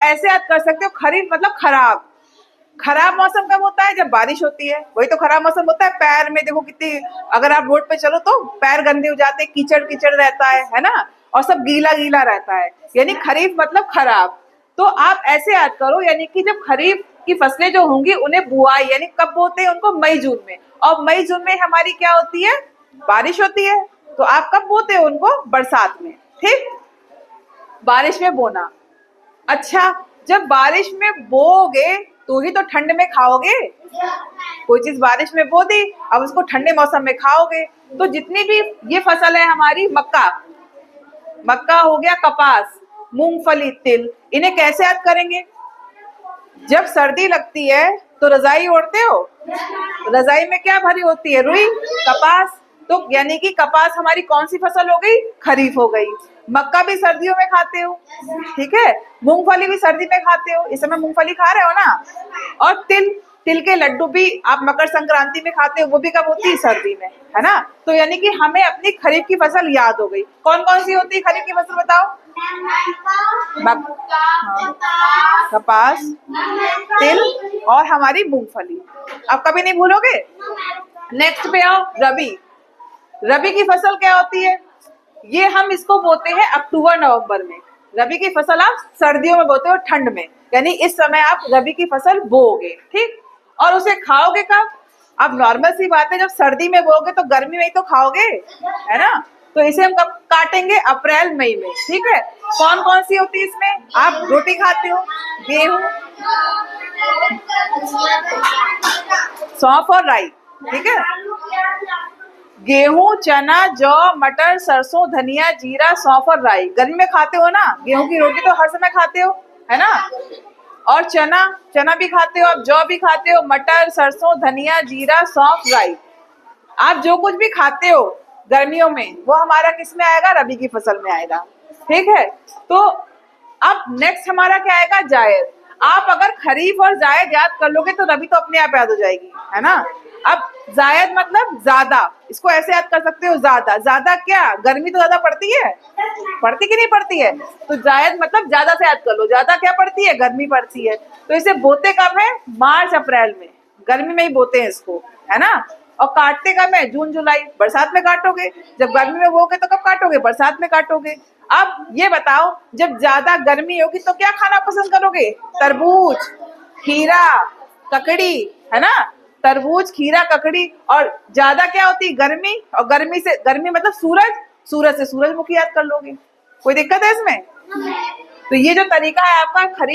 ऐसे याद कर सकते हो, खरीफ मतलब खराब। खराब मौसम कब होता है? जब बारिश होती है, वही तो खराब मौसम होता है। पैर में देखो कितनी, अगर आप रोड पे चलो तो पैर गंदे हो जाते हैं, कीचड़ कीचड़ रहता है ना, और सब गीला गीला रहता है, यानी खरीफ मतलब खराब। तो आप ऐसे याद करो, यानी कि जब खरीफ की फसलें जो होंगी उन्हें बुआई यानी कब बोते हैं उनको? मई जून में। और मई जून में हमारी क्या होती है? बारिश होती है। तो आप कब बोते हो उनको? बरसात में। ठीक, बारिश में बोना। अच्छा, जब बारिश में बोओगे तो ही तो ठंड में खाओगे। कोई चीज बारिश में बो दी, अब उसको ठंडे मौसम में खाओगे। तो जितनी भी ये फसल है हमारी, मक्का, मक्का हो गया, कपास, मूंगफली, तिल, इन्हें कैसे याद करेंगे? जब सर्दी लगती है तो रजाई ओढ़ते हो, रजाई में क्या भरी होती है? रुई, कपास। तो यानी कि कपास हमारी कौन सी फसल हो गई? खरीफ हो गई। मक्का भी सर्दियों में खाते हो, ठीक है। मूंगफली भी सर्दी में खाते हो, इस समय मूंगफली खा रहे हो ना। और तिल, तिल के लड्डू भी आप मकर संक्रांति में खाते हो, वो भी कब होती है? सर्दी में, है ना। तो यानी कि हमें अपनी खरीफ की फसल याद हो गई। कौन कौन सी होती है खरीफ की फसल बताओ? कपास, तिल और हमारी मूंगफली। अब कभी नहीं भूलोगे। नेक्स्ट पे आओ, रबी। रबी की फसल क्या होती है? ये हम इसको बोते हैं अक्टूबर नवंबर में। रबी की फसल आप सर्दियों में बोते हो, ठंड में, यानी इस समय आप रबी की फसल बोओगे, ठीक। और उसे खाओगे कब? अब नॉर्मल सी बात है, जब सर्दी में बोओगे तो गर्मी में ही तो खाओगे, है ना। तो इसे हम कब काटेंगे? अप्रैल मई में, ठीक है। कौन कौन सी होती है इसमें? आप रोटी खाते हो, गेहूं, सौंफ और राई, ठीक है। गेहूं, चना, जौ, मटर, सरसों, धनिया, जीरा, सौंफ और राई गर्मी में खाते हो ना। गेहूं की रोटी तो हर समय खाते हो, है ना। और चना, चना भी खाते हो, आप जौ भी खाते हो, मटर, सरसों, धनिया, जीरा, सौंफ, राई। आप जो कुछ भी खाते हो गर्मियों में, वो हमारा किस में आएगा? रबी की फसल में आएगा, ठीक है। तो अब नेक्स्ट हमारा क्या आएगा? जायद। आप अगर खरीफ और जायद याद कर लोगे तो रबी तो अपने आप याद हो जाएगी, है ना। अब जायद मतलब ज्यादा, इसको ऐसे याद कर सकते हो, ज्यादा। ज्यादा क्या? गर्मी तो ज्यादा पड़ती है, पड़ती कि नहीं पड़ती है? तो जायद मतलब ज्यादा से याद कर लो। ज्यादा क्या पड़ती है? गर्मी पड़ती है। तो इसे बोते कब है? मार्च अप्रैल में, गर्मी में ही बोते हैं इसको, है ना। और काटते कब है? जून जुलाई, बरसात में काटोगे। जब गर्मी में बोओगे तो कब काटोगे? बरसात में काटोगे। अब ये बताओ, जब ज्यादा गर्मी होगी तो क्या खाना पसंद करोगे? तरबूज, खीरा, ककड़ी, है ना। तरबूज, खीरा, ककड़ी। और ज्यादा क्या होती है? गर्मी। और गर्मी से, गर्मी मतलब सूरज, सूरज से सूरजमुखी याद कर लोगे। कोई दिक्कत है इसमें? तो ये जो तरीका है आपका खरीफ